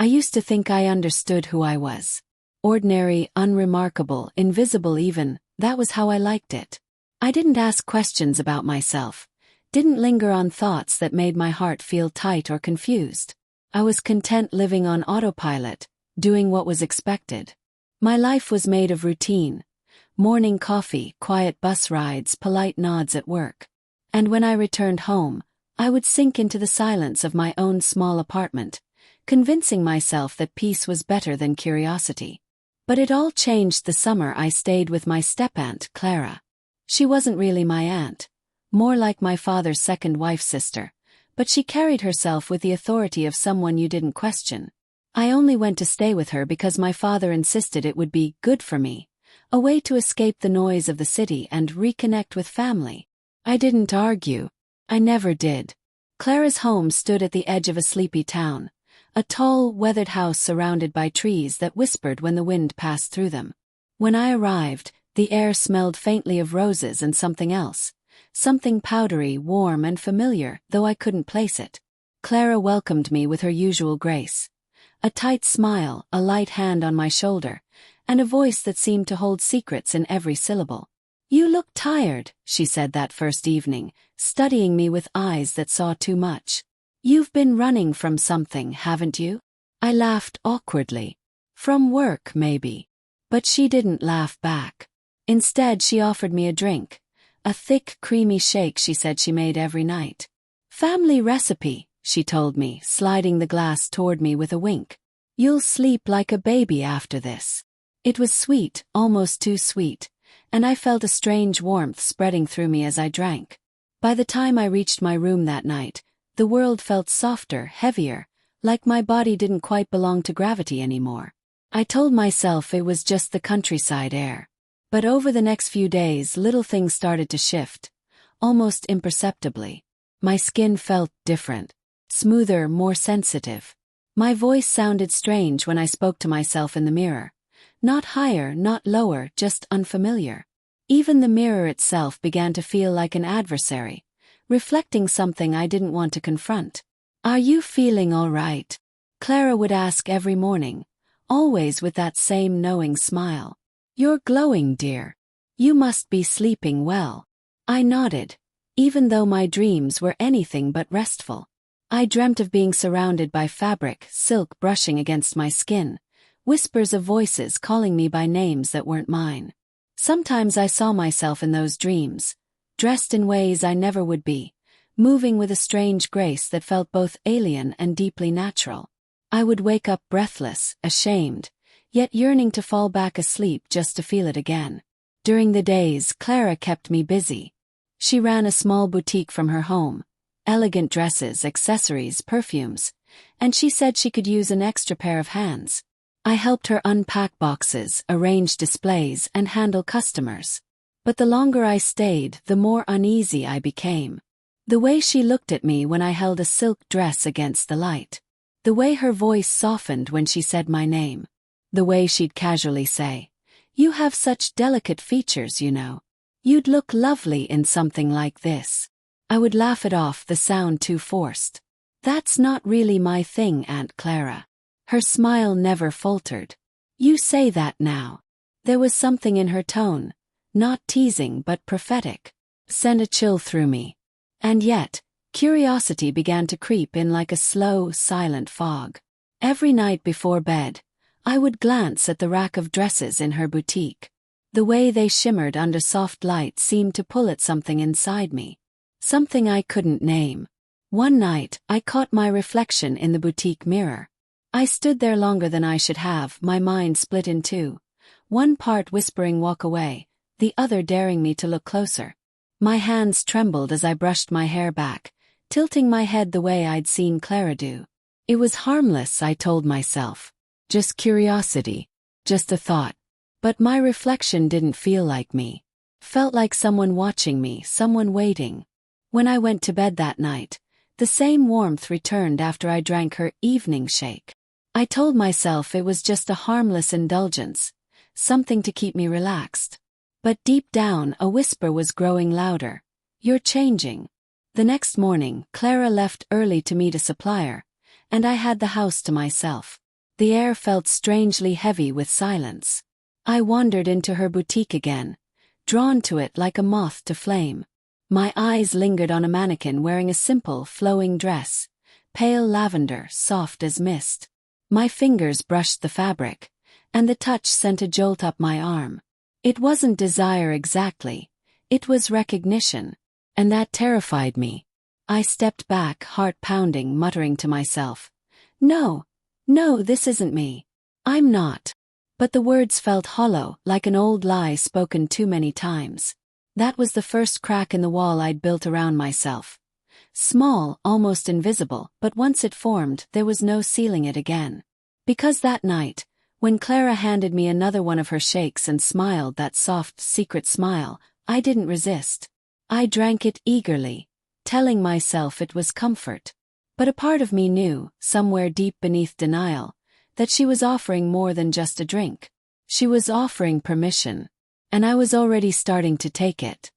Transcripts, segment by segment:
I used to think I understood who I was. Ordinary, unremarkable, invisible even, that was how I liked it. I didn't ask questions about myself, didn't linger on thoughts that made my heart feel tight or confused. I was content living on autopilot, doing what was expected. My life was made of routine. Morning coffee, quiet bus rides, polite nods at work. And when I returned home, I would sink into the silence of my own small apartment, convincing myself that peace was better than curiosity. But it all changed the summer I stayed with my step-aunt, Clara. She wasn't really my aunt, more like my father's second wife's sister, but she carried herself with the authority of someone you didn't question. I only went to stay with her because my father insisted it would be good for me, a way to escape the noise of the city and reconnect with family. I didn't argue. I never did. Clara's home stood at the edge of a sleepy town, a tall, weathered house surrounded by trees that whispered when the wind passed through them. When I arrived, the air smelled faintly of roses and something else, something powdery, warm and familiar, though I couldn't place it. Clara welcomed me with her usual grace. A tight smile, a light hand on my shoulder, and a voice that seemed to hold secrets in every syllable. "You look tired," she said that first evening, studying me with eyes that saw too much. "You've been running from something, haven't you?" I laughed awkwardly. "From work, maybe." But she didn't laugh back. Instead, she offered me a drink. A thick, creamy shake she said she made every night. "Family recipe," she told me, sliding the glass toward me with a wink. "You'll sleep like a baby after this." It was sweet, almost too sweet, and I felt a strange warmth spreading through me as I drank. By the time I reached my room that night, the world felt softer, heavier, like my body didn't quite belong to gravity anymore. I told myself it was just the countryside air. But over the next few days, little things started to shift, almost imperceptibly. My skin felt different, smoother, more sensitive. My voice sounded strange when I spoke to myself in the mirror. Not higher, not lower, just unfamiliar. Even the mirror itself began to feel like an adversary, reflecting something I didn't want to confront. "Are you feeling all right?" Clara would ask every morning, always with that same knowing smile. "You're glowing, dear. You must be sleeping well." I nodded, even though my dreams were anything but restful. I dreamt of being surrounded by fabric, silk brushing against my skin, whispers of voices calling me by names that weren't mine. Sometimes I saw myself in those dreams, dressed in ways I never would be, moving with a strange grace that felt both alien and deeply natural. I would wake up breathless, ashamed, yet yearning to fall back asleep just to feel it again. During the days, Clara kept me busy. She ran a small boutique from her home, elegant dresses, accessories, perfumes, and she said she could use an extra pair of hands. I helped her unpack boxes, arrange displays, and handle customers. But the longer I stayed, the more uneasy I became. The way she looked at me when I held a silk dress against the light. The way her voice softened when she said my name. The way she'd casually say, "You have such delicate features, you know. You'd look lovely in something like this." I would laugh it off, the sound too forced. "That's not really my thing, Aunt Clara." Her smile never faltered. "You say that now." There was something in her tone, not teasing but prophetic, sent a chill through me. And yet, curiosity began to creep in like a slow, silent fog. Every night before bed, I would glance at the rack of dresses in her boutique. The way they shimmered under soft light seemed to pull at something inside me. Something I couldn't name. One night, I caught my reflection in the boutique mirror. I stood there longer than I should have, my mind split in two. One part whispering walk away, the other daring me to look closer. My hands trembled as I brushed my hair back, tilting my head the way I'd seen Clara do. It was harmless, I told myself. Just curiosity. Just a thought. But my reflection didn't feel like me. Felt like someone watching me, someone waiting. When I went to bed that night, the same warmth returned after I drank her evening shake. I told myself it was just a harmless indulgence, something to keep me relaxed. But deep down, a whisper was growing louder. "You're changing." The next morning, Clara left early to meet a supplier, and I had the house to myself. The air felt strangely heavy with silence. I wandered into her boutique again, drawn to it like a moth to flame. My eyes lingered on a mannequin wearing a simple, flowing dress, pale lavender, soft as mist. My fingers brushed the fabric, and the touch sent a jolt up my arm. It wasn't desire exactly, it was recognition, and that terrified me. I stepped back, heart pounding, muttering to myself, "No, no, this isn't me. I'm not." But the words felt hollow, like an old lie spoken too many times. That was the first crack in the wall I'd built around myself. Small, almost invisible, but once it formed, there was no sealing it again. Because that night, when Clara handed me another one of her shakes and smiled that soft, secret smile, I didn't resist. I drank it eagerly, telling myself it was comfort. But a part of me knew, somewhere deep beneath denial, that she was offering more than just a drink. She was offering permission, and I was already starting to take it.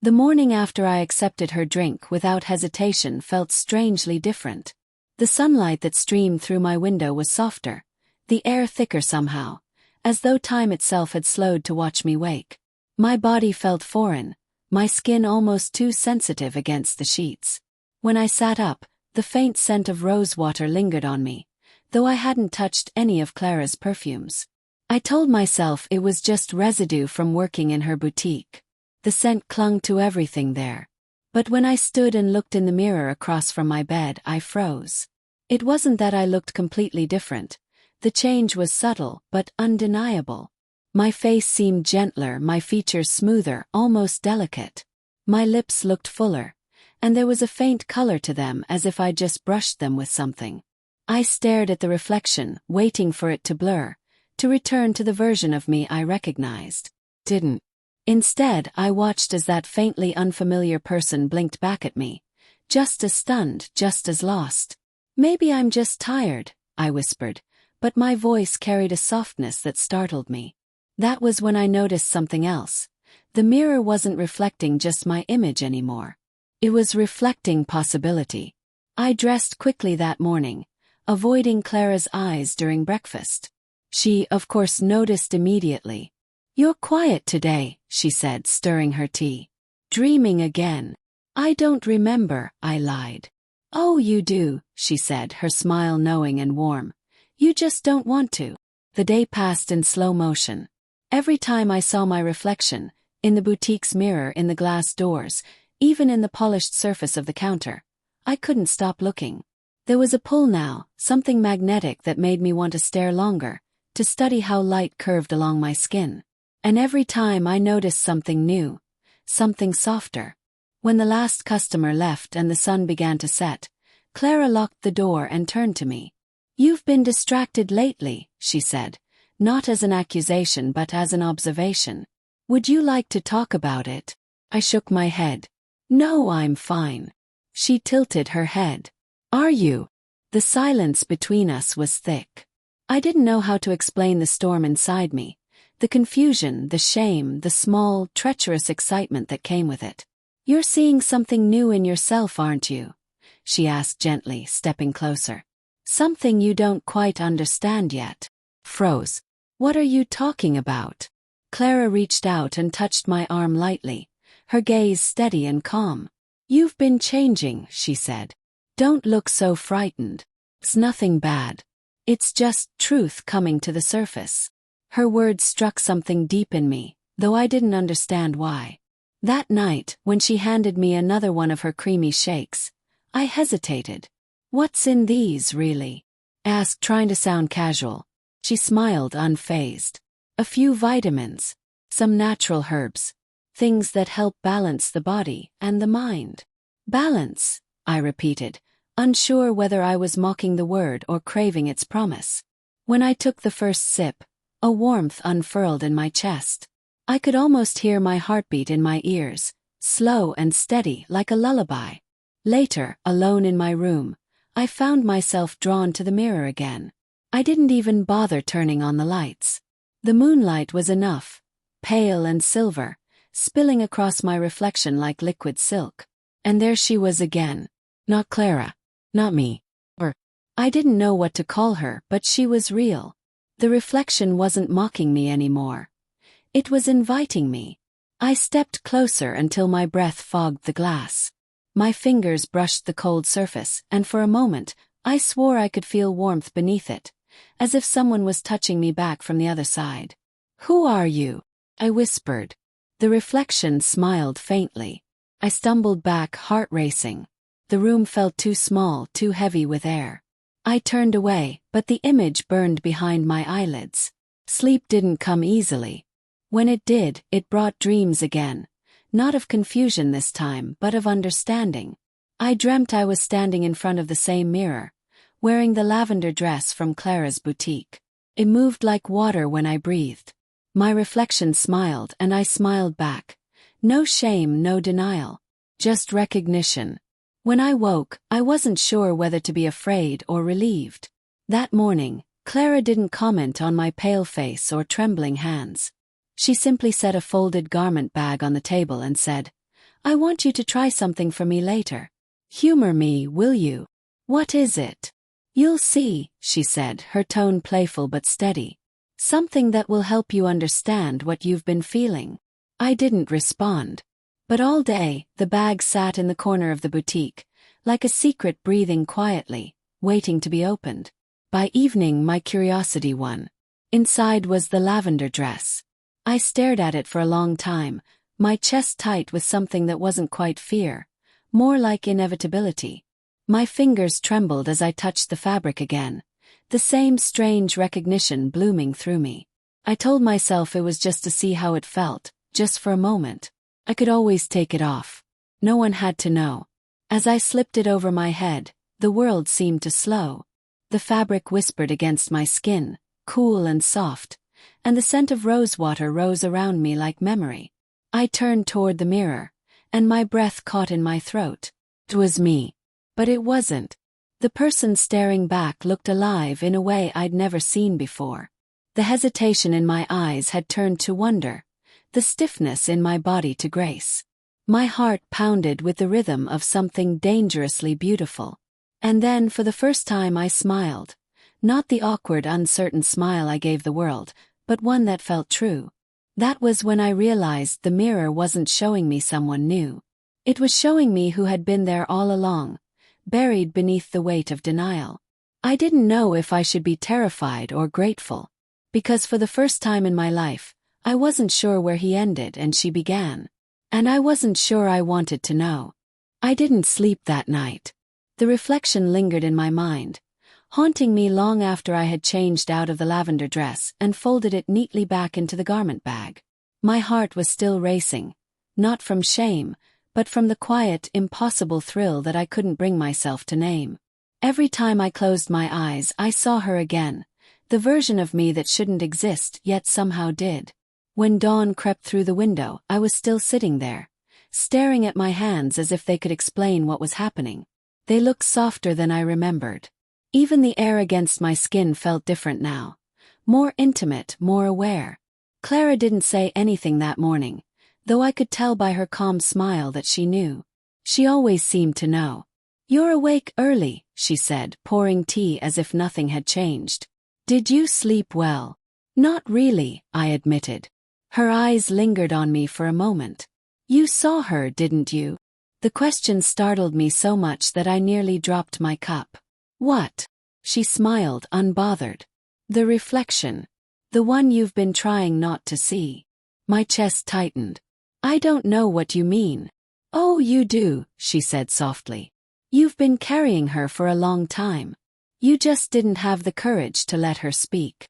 The morning after I accepted her drink without hesitation felt strangely different. The sunlight that streamed through my window was softer, the air thicker somehow, as though time itself had slowed to watch me wake. My body felt foreign, my skin almost too sensitive against the sheets. When I sat up, the faint scent of rosewater lingered on me, though I hadn't touched any of Clara's perfumes. I told myself it was just residue from working in her boutique. The scent clung to everything there. But when I stood and looked in the mirror across from my bed, I froze. It wasn't that I looked completely different. The change was subtle but undeniable. My face seemed gentler, my features smoother, almost delicate. My lips looked fuller, and there was a faint color to them as if I'd just brushed them with something. I stared at the reflection, waiting for it to blur, to return to the version of me I recognized. Didn't. Instead, I watched as that faintly unfamiliar person blinked back at me, just as stunned, just as lost. "Maybe I'm just tired," I whispered, but my voice carried a softness that startled me. That was when I noticed something else. The mirror wasn't reflecting just my image anymore. It was reflecting possibility. I dressed quickly that morning, avoiding Clara's eyes during breakfast. She, of course, noticed immediately. "You're quiet today," she said, stirring her tea. "Dreaming again." "I don't remember," I lied. "Oh, you do," she said, her smile knowing and warm. "You just don't want to." The day passed in slow motion. Every time I saw my reflection, in the boutique's mirror, in the glass doors, even in the polished surface of the counter, I couldn't stop looking. There was a pull now, something magnetic that made me want to stare longer, to study how light curved along my skin. And every time I noticed something new, something softer. When the last customer left and the sun began to set, Clara locked the door and turned to me. "You've been distracted lately," she said, not as an accusation but as an observation. "Would you like to talk about it?" I shook my head. "No, I'm fine." She tilted her head. "Are you?" The silence between us was thick. I didn't know how to explain the storm inside me. The confusion, the shame, the small, treacherous excitement that came with it. "You're seeing something new in yourself, aren't you?" she asked gently, stepping closer. "Something you don't quite understand yet." Froze. "What are you talking about?" Clara reached out and touched my arm lightly, her gaze steady and calm. "You've been changing," she said. "Don't look so frightened. It's nothing bad. It's just truth coming to the surface." Her words struck something deep in me, though I didn't understand why. That night, when she handed me another one of her creamy shakes, I hesitated. "What's in these, really?" asked, trying to sound casual. She smiled, unfazed. "A few vitamins, some natural herbs, things that help balance the body and the mind." "Balance," I repeated, unsure whether I was mocking the word or craving its promise. When I took the first sip, a warmth unfurled in my chest. I could almost hear my heartbeat in my ears, slow and steady like a lullaby. Later, alone in my room, I found myself drawn to the mirror again. I didn't even bother turning on the lights. The moonlight was enough, pale and silver, spilling across my reflection like liquid silk. And there she was again. Not Clara. Not me. Or I didn't know what to call her, but she was real. The reflection wasn't mocking me anymore. It was inviting me. I stepped closer until my breath fogged the glass. My fingers brushed the cold surface, and for a moment, I swore I could feel warmth beneath it, as if someone was touching me back from the other side. "Who are you?" I whispered. The reflection smiled faintly. I stumbled back, heart racing. The room felt too small, too heavy with air. I turned away, but the image burned behind my eyelids. Sleep didn't come easily. When it did, it brought dreams again. Not of confusion this time, but of understanding. I dreamt I was standing in front of the same mirror, wearing the lavender dress from Clara's boutique. It moved like water when I breathed. My reflection smiled, and I smiled back. No shame, no denial. Just recognition. When I woke, I wasn't sure whether to be afraid or relieved. That morning, Clara didn't comment on my pale face or trembling hands. She simply set a folded garment bag on the table and said, "I want you to try something for me later. Humor me, will you?" "What is it?" "You'll see," she said, her tone playful but steady. "Something that will help you understand what you've been feeling." I didn't respond. But all day, the bag sat in the corner of the boutique, like a secret breathing quietly, waiting to be opened. By evening, my curiosity won. Inside was the lavender dress. I stared at it for a long time, my chest tight with something that wasn't quite fear, more like inevitability. My fingers trembled as I touched the fabric again, the same strange recognition blooming through me. I told myself it was just to see how it felt, just for a moment. I could always take it off. No one had to know. As I slipped it over my head, the world seemed to slow. The fabric whispered against my skin, cool and soft, and the scent of rosewater rose around me like memory. I turned toward the mirror, and my breath caught in my throat. It was me. But it wasn't. The person staring back looked alive in a way I'd never seen before. The hesitation in my eyes had turned to wonder, the stiffness in my body to grace. My heart pounded with the rhythm of something dangerously beautiful. And then, for the first time, I smiled. Not the awkward, uncertain smile I gave the world, but one that felt true. That was when I realized the mirror wasn't showing me someone new. It was showing me who had been there all along, buried beneath the weight of denial. I didn't know if I should be terrified or grateful. Because for the first time in my life, I wasn't sure where he ended and she began. And I wasn't sure I wanted to know. I didn't sleep that night. The reflection lingered in my mind, haunting me long after I had changed out of the lavender dress and folded it neatly back into the garment bag. My heart was still racing, not from shame, but from the quiet, impossible thrill that I couldn't bring myself to name. Every time I closed my eyes, I saw her again, the version of me that shouldn't exist yet somehow did. When dawn crept through the window, I was still sitting there, staring at my hands as if they could explain what was happening. They looked softer than I remembered. Even the air against my skin felt different now, more intimate, more aware. Clara didn't say anything that morning, though I could tell by her calm smile that she knew. She always seemed to know. "You're awake early," she said, pouring tea as if nothing had changed. "Did you sleep well?" "Not really," I admitted. Her eyes lingered on me for a moment. "You saw her, didn't you?" The question startled me so much that I nearly dropped my cup. "What?" She smiled, unbothered. "The reflection. The one you've been trying not to see." My chest tightened. "I don't know what you mean." "Oh, you do," she said softly. "You've been carrying her for a long time. You just didn't have the courage to let her speak."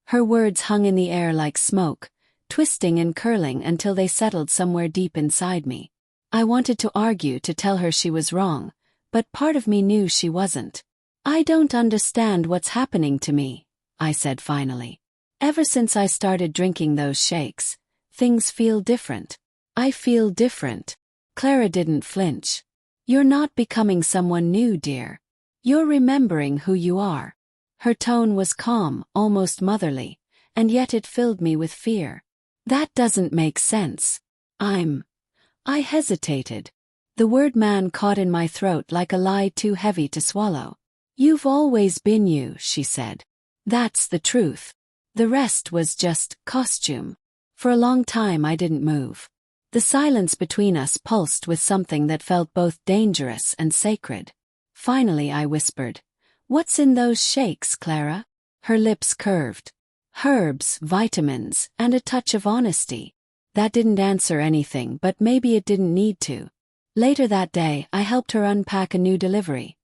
Her words hung in the air like smoke, twisting and curling until they settled somewhere deep inside me. I wanted to argue, to tell her she was wrong, but part of me knew she wasn't. "I don't understand what's happening to me," I said finally. "Ever since I started drinking those shakes, things feel different. I feel different." Clara didn't flinch. "You're not becoming someone new, dear. You're remembering who you are." Her tone was calm, almost motherly, and yet it filled me with fear. "That doesn't make sense." I hesitated. The word "man" caught in my throat like a lie too heavy to swallow. You've always been you, she said. That's the truth. The rest was just costume. For a long time I didn't move. The silence between us pulsed with something that felt both dangerous and sacred. Finally I whispered, "What's in those shakes, Clara?" Her lips curved. Herbs, vitamins, and a touch of honesty. That didn't answer anything, but maybe it didn't need to. Later that day, I helped her unpack a new delivery.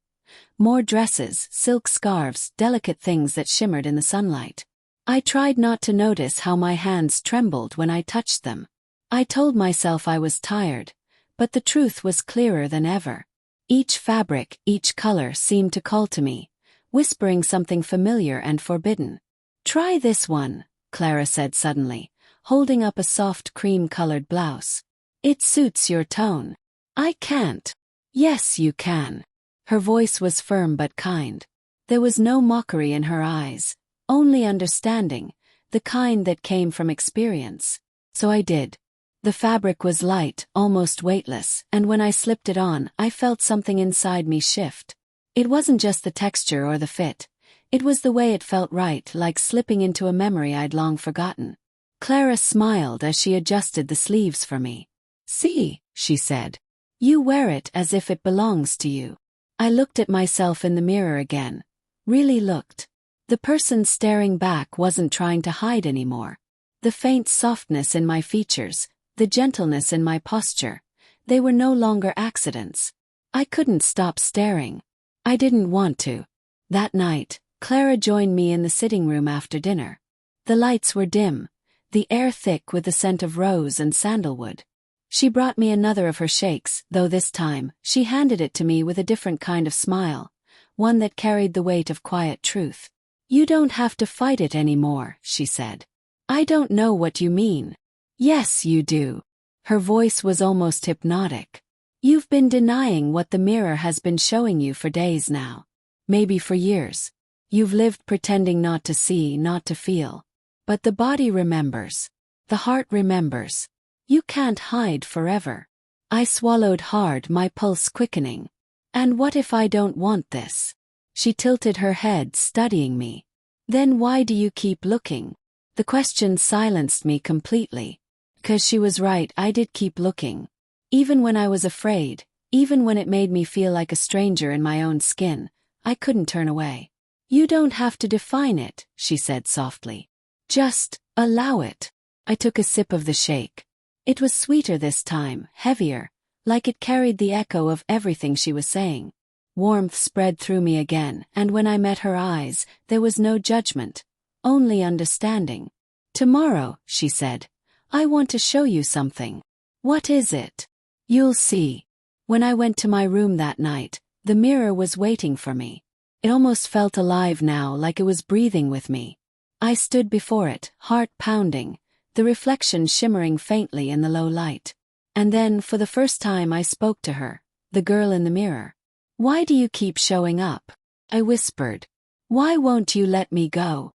More dresses, silk scarves, delicate things that shimmered in the sunlight. I tried not to notice how my hands trembled when I touched them. I told myself I was tired, but the truth was clearer than ever. Each fabric, each color seemed to call to me, whispering something familiar and forbidden. "Try this one," Clara said suddenly, holding up a soft cream-colored blouse. "It suits your tone." "I can't." "Yes, you can." Her voice was firm but kind. There was no mockery in her eyes, only understanding, the kind that came from experience. So I did. The fabric was light, almost weightless, and when I slipped it on, I felt something inside me shift. It wasn't just the texture or the fit. It was the way it felt right, like slipping into a memory I'd long forgotten. Clara smiled as she adjusted the sleeves for me. "See," she said. "You wear it as if it belongs to you." I looked at myself in the mirror again. Really looked. The person staring back wasn't trying to hide anymore. The faint softness in my features, the gentleness in my posture, they were no longer accidents. I couldn't stop staring. I didn't want to. That night, Clara joined me in the sitting room after dinner. The lights were dim, the air thick with the scent of rose and sandalwood. She brought me another of her shakes, though this time, she handed it to me with a different kind of smile, one that carried the weight of quiet truth. "You don't have to fight it anymore," she said. "I don't know what you mean." "Yes, you do." Her voice was almost hypnotic. "You've been denying what the mirror has been showing you for days now. Maybe for years. You've lived pretending not to see, not to feel. But the body remembers. The heart remembers. You can't hide forever." I swallowed hard, my pulse quickening. "And what if I don't want this?" She tilted her head, studying me. "Then why do you keep looking?" The question silenced me completely. 'Cause she was right, I did keep looking. Even when I was afraid, even when it made me feel like a stranger in my own skin, I couldn't turn away. "You don't have to define it," she said softly. "Just allow it." I took a sip of the shake. It was sweeter this time, heavier, like it carried the echo of everything she was saying. Warmth spread through me again, and when I met her eyes, there was no judgment, only understanding. "Tomorrow," she said, "I want to show you something." "What is it?" "You'll see." When I went to my room that night, the mirror was waiting for me. It almost felt alive now, like it was breathing with me. I stood before it, heart pounding, the reflection shimmering faintly in the low light. And then, for the first time, I spoke to her, the girl in the mirror. "Why do you keep showing up?" I whispered. "Why won't you let me go?"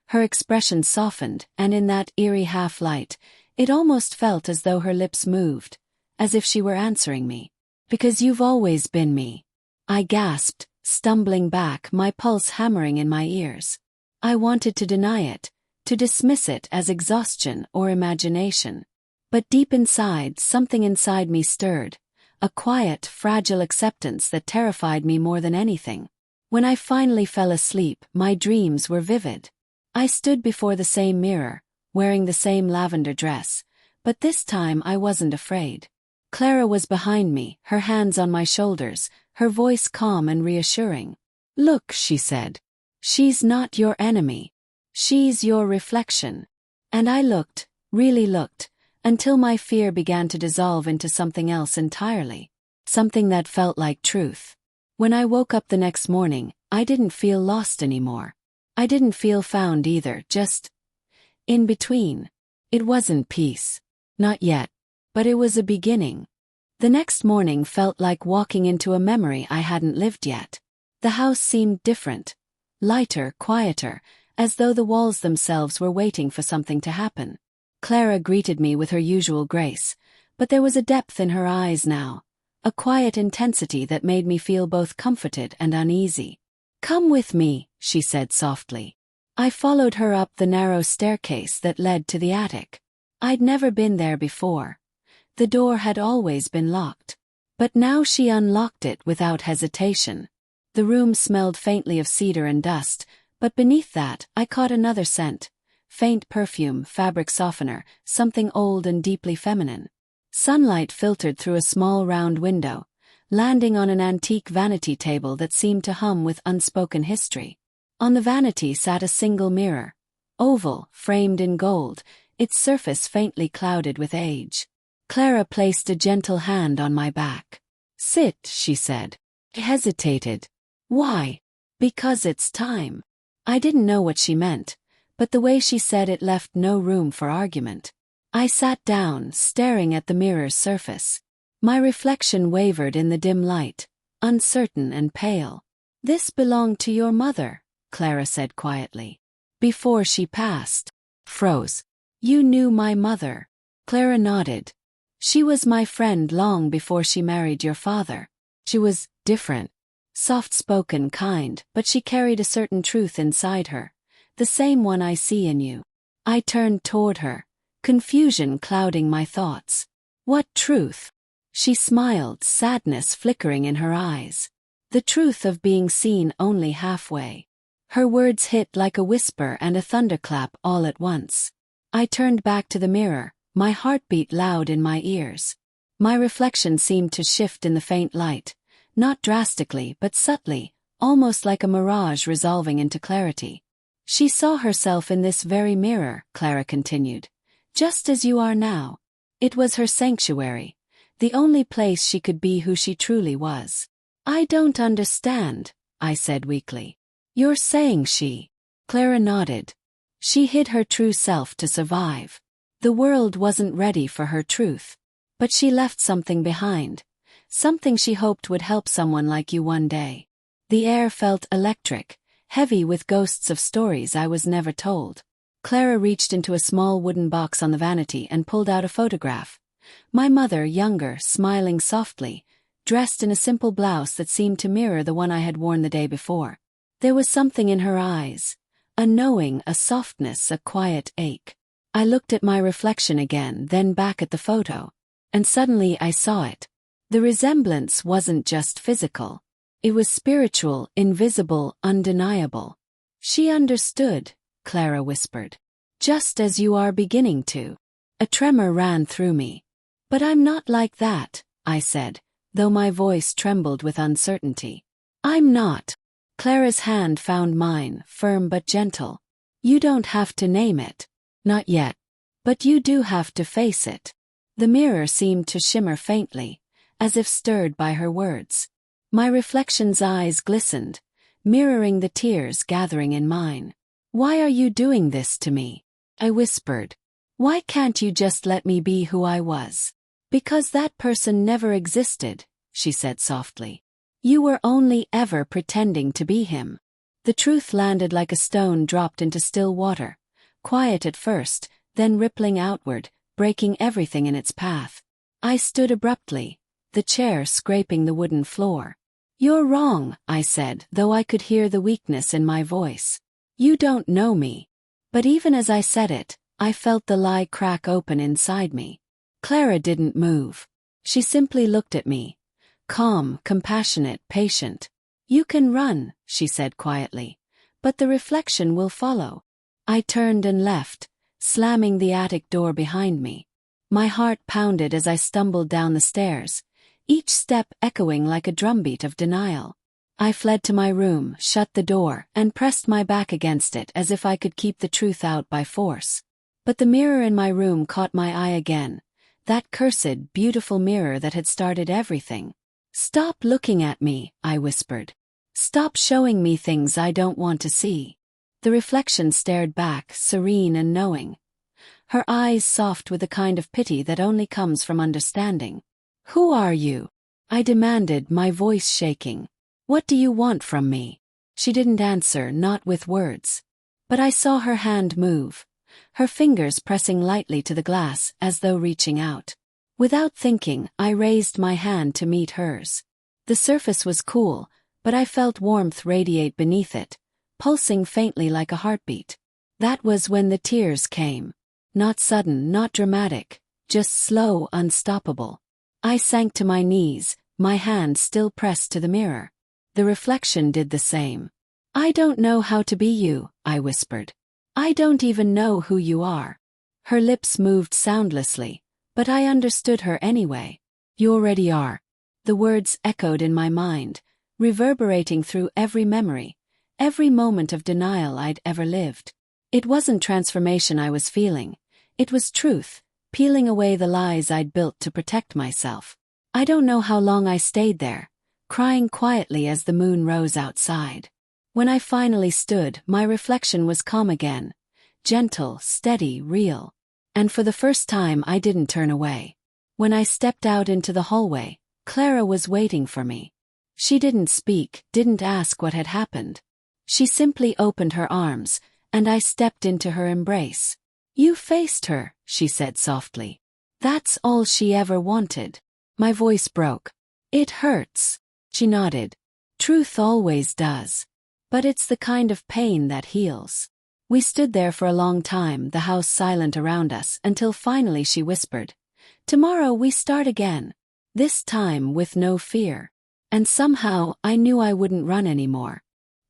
Her expression softened, and in that eerie half-light, it almost felt as though her lips moved, as if she were answering me. "Because you've always been me." I gasped, stumbling back, my pulse hammering in my ears. I wanted to deny it, to dismiss it as exhaustion or imagination. But deep inside, something inside me stirred, a quiet, fragile acceptance that terrified me more than anything. When I finally fell asleep, my dreams were vivid. I stood before the same mirror, wearing the same lavender dress, but this time I wasn't afraid. Clara was behind me, her hands on my shoulders, her voice calm and reassuring. "Look," she said. "She's not your enemy. She's your reflection." And I looked, really looked, until my fear began to dissolve into something else entirely. Something that felt like truth. When I woke up the next morning, I didn't feel lost anymore. I didn't feel found either, just in between. It wasn't peace. Not yet. But it was a beginning. The next morning felt like walking into a memory I hadn't lived yet. The house seemed different. Lighter, quieter, as though the walls themselves were waiting for something to happen. Clara greeted me with her usual grace, but there was a depth in her eyes now, a quiet intensity that made me feel both comforted and uneasy. "Come with me," she said softly. I followed her up the narrow staircase that led to the attic. I'd never been there before. The door had always been locked. But now she unlocked it without hesitation. The room smelled faintly of cedar and dust, but beneath that, I caught another scent. Faint perfume, fabric softener, something old and deeply feminine. Sunlight filtered through a small round window, landing on an antique vanity table that seemed to hum with unspoken history. On the vanity sat a single mirror, oval, framed in gold, its surface faintly clouded with age. Clara placed a gentle hand on my back. "Sit," she said. I hesitated. "Why?" "Because it's time." I didn't know what she meant, but the way she said it left no room for argument. I sat down, staring at the mirror's surface. My reflection wavered in the dim light, uncertain and pale. "This belonged to your mother," Clara said quietly. "Before she passed." Froze. "You knew my mother?" Clara nodded. "She was my friend long before she married your father. She was different. Soft-spoken, kind, but she carried a certain truth inside her. The same one I see in you." I turned toward her, confusion clouding my thoughts. "What truth?" She smiled, sadness flickering in her eyes. "The truth of being seen only halfway." Her words hit like a whisper and a thunderclap all at once. I turned back to the mirror, my heartbeat loud in my ears. My reflection seemed to shift in the faint light, not drastically but subtly, almost like a mirage resolving into clarity. "She saw herself in this very mirror," Clara continued, "just as you are now. It was her sanctuary, the only place she could be who she truly was." "I don't understand," I said weakly. "You're saying she..." Clara nodded. "She hid her true self to survive. The world wasn't ready for her truth. But she left something behind. Something she hoped would help someone like you one day." The air felt electric, heavy with ghosts of stories I was never told. Clara reached into a small wooden box on the vanity and pulled out a photograph. My mother, younger, smiling softly, dressed in a simple blouse that seemed to mirror the one I had worn the day before. There was something in her eyes, a knowing, a softness, a quiet ache. I looked at my reflection again, then back at the photo. And suddenly I saw it. The resemblance wasn't just physical. It was spiritual, invisible, undeniable. "She understood," Clara whispered. "Just as you are beginning to." A tremor ran through me. "But I'm not like that," I said, though my voice trembled with uncertainty. "I'm not." Clara's hand found mine, firm but gentle. "You don't have to name it." "Not yet. But you do have to face it." The mirror seemed to shimmer faintly, as if stirred by her words. My reflection's eyes glistened, mirroring the tears gathering in mine. "Why are you doing this to me?" I whispered. "Why can't you just let me be who I was?" "Because that person never existed," she said softly. "You were only ever pretending to be him." The truth landed like a stone dropped into still water, quiet at first, then rippling outward, breaking everything in its path. I stood abruptly, the chair scraping the wooden floor. "You're wrong," I said, though I could hear the weakness in my voice. "You don't know me." But even as I said it, I felt the lie crack open inside me. Clara didn't move. She simply looked at me, calm, compassionate, patient. "You can run," she said quietly, "but the reflection will follow." I turned and left, slamming the attic door behind me. My heart pounded as I stumbled down the stairs, each step echoing like a drumbeat of denial. I fled to my room, shut the door, and pressed my back against it as if I could keep the truth out by force. But the mirror in my room caught my eye again, that cursed, beautiful mirror that had started everything. "Stop looking at me," I whispered. "Stop showing me things I don't want to see." The reflection stared back, serene and knowing. Her eyes soft with the kind of pity that only comes from understanding. "Who are you?" I demanded, my voice shaking. "What do you want from me?" She didn't answer, not with words. But I saw her hand move, her fingers pressing lightly to the glass as though reaching out. Without thinking, I raised my hand to meet hers. The surface was cool, but I felt warmth radiate beneath it, pulsing faintly like a heartbeat. That was when the tears came. Not sudden, not dramatic, just slow, unstoppable. I sank to my knees, my hand still pressed to the mirror. The reflection did the same. "I don't know how to be you," I whispered. "I don't even know who you are." Her lips moved soundlessly, but I understood her anyway. "You already are." The words echoed in my mind, reverberating through every memory, every moment of denial I'd ever lived. It wasn't transformation I was feeling. It was truth, peeling away the lies I'd built to protect myself. I don't know how long I stayed there, crying quietly as the moon rose outside. When I finally stood, my reflection was calm again, gentle, steady, real. And for the first time I didn't turn away. When I stepped out into the hallway, Clara was waiting for me. She didn't speak, didn't ask what had happened. She simply opened her arms, and I stepped into her embrace. "You faced her," she said softly. "That's all she ever wanted." My voice broke. "It hurts." She nodded. "Truth always does. But it's the kind of pain that heals." We stood there for a long time, the house silent around us, until finally she whispered, "Tomorrow we start again. This time with no fear." And somehow I knew I wouldn't run anymore.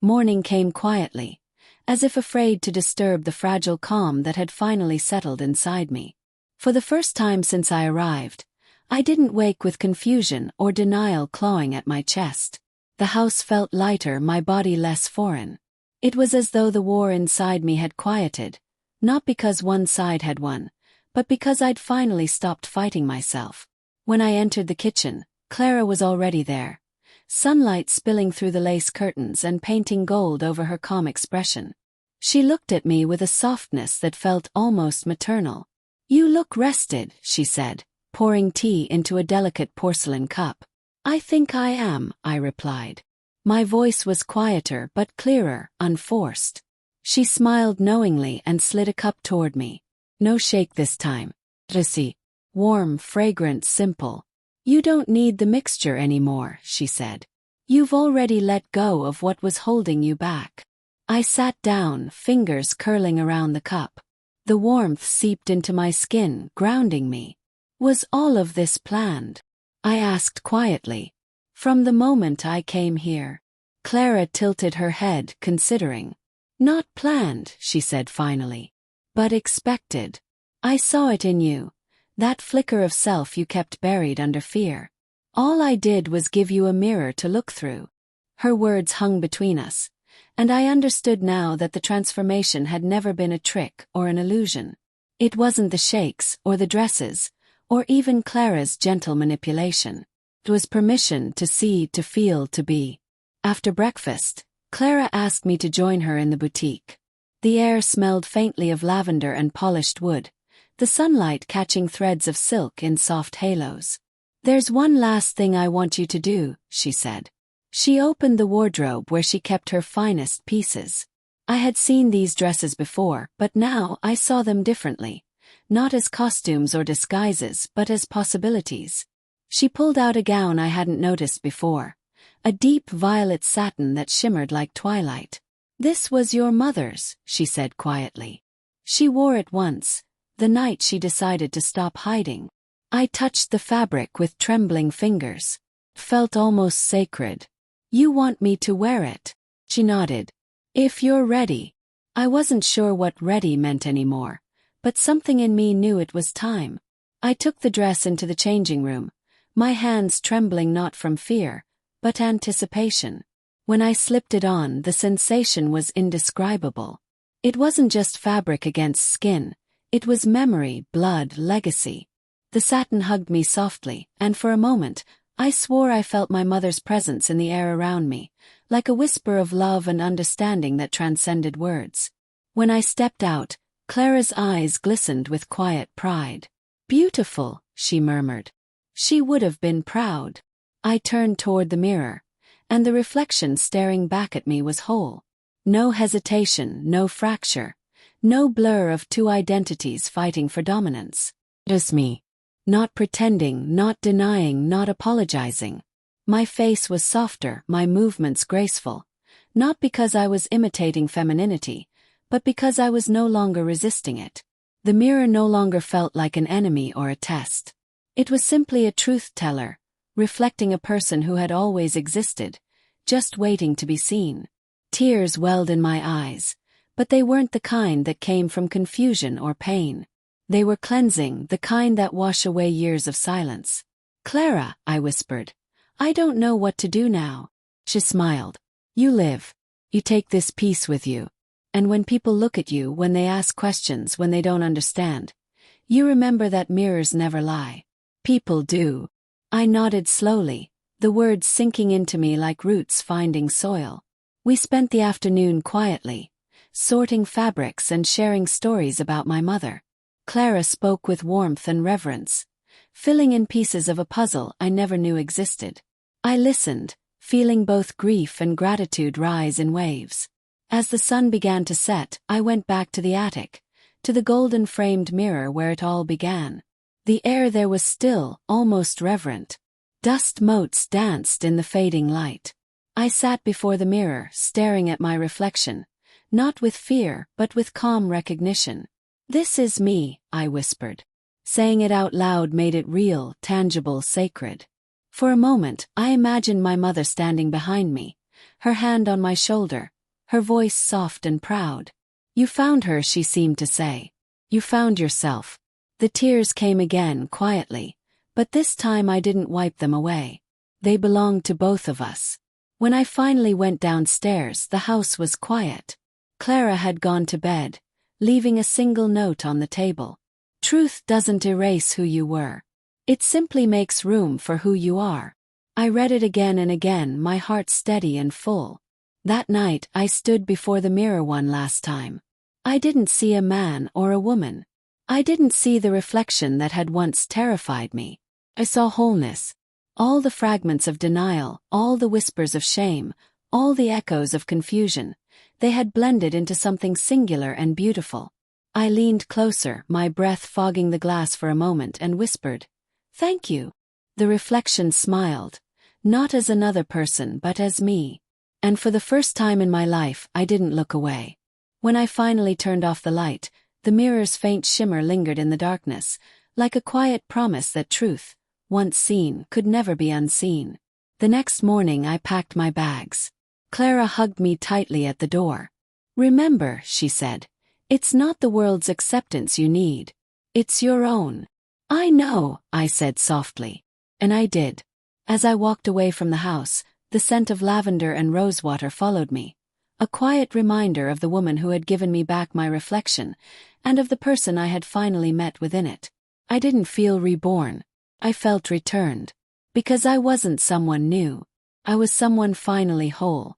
Morning came quietly, as if afraid to disturb the fragile calm that had finally settled inside me. For the first time since I arrived, I didn't wake with confusion or denial clawing at my chest. The house felt lighter, my body less foreign. It was as though the war inside me had quieted, not because one side had won, but because I'd finally stopped fighting myself. When I entered the kitchen, Clara was already there, sunlight spilling through the lace curtains and painting gold over her calm expression. She looked at me with a softness that felt almost maternal. "You look rested," she said, pouring tea into a delicate porcelain cup. "I think I am," I replied. My voice was quieter but clearer, unforced. She smiled knowingly and slid a cup toward me. "No shake this time. Dressy. Warm, fragrant, simple. You don't need the mixture anymore," she said. "You've already let go of what was holding you back." I sat down, fingers curling around the cup. The warmth seeped into my skin, grounding me. "Was all of this planned?" I asked quietly. "From the moment I came here." Clara tilted her head, considering. "Not planned," she said finally. "But expected. I saw it in you. That flicker of self you kept buried under fear. All I did was give you a mirror to look through." Her words hung between us, and I understood now that the transformation had never been a trick or an illusion. It wasn't the shakes, or the dresses, or even Clara's gentle manipulation. It was permission to see, to feel, to be. After breakfast, Clara asked me to join her in the boutique. The air smelled faintly of lavender and polished wood, the sunlight catching threads of silk in soft halos. "There's one last thing I want you to do," she said. She opened the wardrobe where she kept her finest pieces. I had seen these dresses before, but now I saw them differently, not as costumes or disguises, but as possibilities. She pulled out a gown I hadn't noticed before, a deep violet satin that shimmered like twilight. "This was your mother's," she said quietly. "She wore it once, the night she decided to stop hiding." I touched the fabric with trembling fingers. It felt almost sacred. "You want me to wear it?" She nodded. "If you're ready." I wasn't sure what ready meant anymore, but something in me knew it was time. I took the dress into the changing room, my hands trembling not from fear, but anticipation. When I slipped it on, the sensation was indescribable. It wasn't just fabric against skin, it was memory, blood, legacy. The satin hugged me softly, and for a moment, I swore I felt my mother's presence in the air around me, like a whisper of love and understanding that transcended words. When I stepped out, Clara's eyes glistened with quiet pride. "Beautiful," she murmured. She would have been proud. I turned toward the mirror, and the reflection staring back at me was whole. No hesitation, no fracture, no blur of two identities fighting for dominance. Just me. Not pretending, not denying, not apologizing. My face was softer, my movements graceful. Not because I was imitating femininity, but because I was no longer resisting it. The mirror no longer felt like an enemy or a test. It was simply a truth-teller, reflecting a person who had always existed, just waiting to be seen. Tears welled in my eyes, but they weren't the kind that came from confusion or pain. They were cleansing, the kind that wash away years of silence. "Clara," I whispered, "I don't know what to do now." She smiled. "You live. You take this piece with you. And when people look at you, when they ask questions, when they don't understand, you remember that mirrors never lie. People do." I nodded slowly, the words sinking into me like roots finding soil. We spent the afternoon quietly, sorting fabrics and sharing stories about my mother. Clara spoke with warmth and reverence, filling in pieces of a puzzle I never knew existed. I listened, feeling both grief and gratitude rise in waves. As the sun began to set, I went back to the attic, to the golden-framed mirror where it all began. The air there was still, almost reverent. Dust motes danced in the fading light. I sat before the mirror, staring at my reflection, not with fear but with calm recognition. "This is me," I whispered. Saying it out loud made it real, tangible, sacred. For a moment, I imagined my mother standing behind me, her hand on my shoulder, her voice soft and proud. "You found her," she seemed to say. "You found yourself." The tears came again, quietly, but this time I didn't wipe them away. They belonged to both of us. When I finally went downstairs, the house was quiet. Clara had gone to bed, leaving a single note on the table. "Truth doesn't erase who you were. It simply makes room for who you are." I read it again and again, my heart steady and full. That night, I stood before the mirror one last time. I didn't see a man or a woman. I didn't see the reflection that had once terrified me. I saw wholeness. All the fragments of denial, all the whispers of shame, all the echoes of confusion, they had blended into something singular and beautiful. I leaned closer, my breath fogging the glass for a moment, and whispered, "Thank you." The reflection smiled, not as another person but as me. And for the first time in my life, I didn't look away. When I finally turned off the light, the mirror's faint shimmer lingered in the darkness, like a quiet promise that truth, once seen, could never be unseen. The next morning I packed my bags. Clara hugged me tightly at the door. "Remember," she said, "it's not the world's acceptance you need. It's your own." "I know," I said softly. And I did. As I walked away from the house, the scent of lavender and rosewater followed me, a quiet reminder of the woman who had given me back my reflection, and of the person I had finally met within it. I didn't feel reborn. I felt returned. Because I wasn't someone new. I was someone finally whole.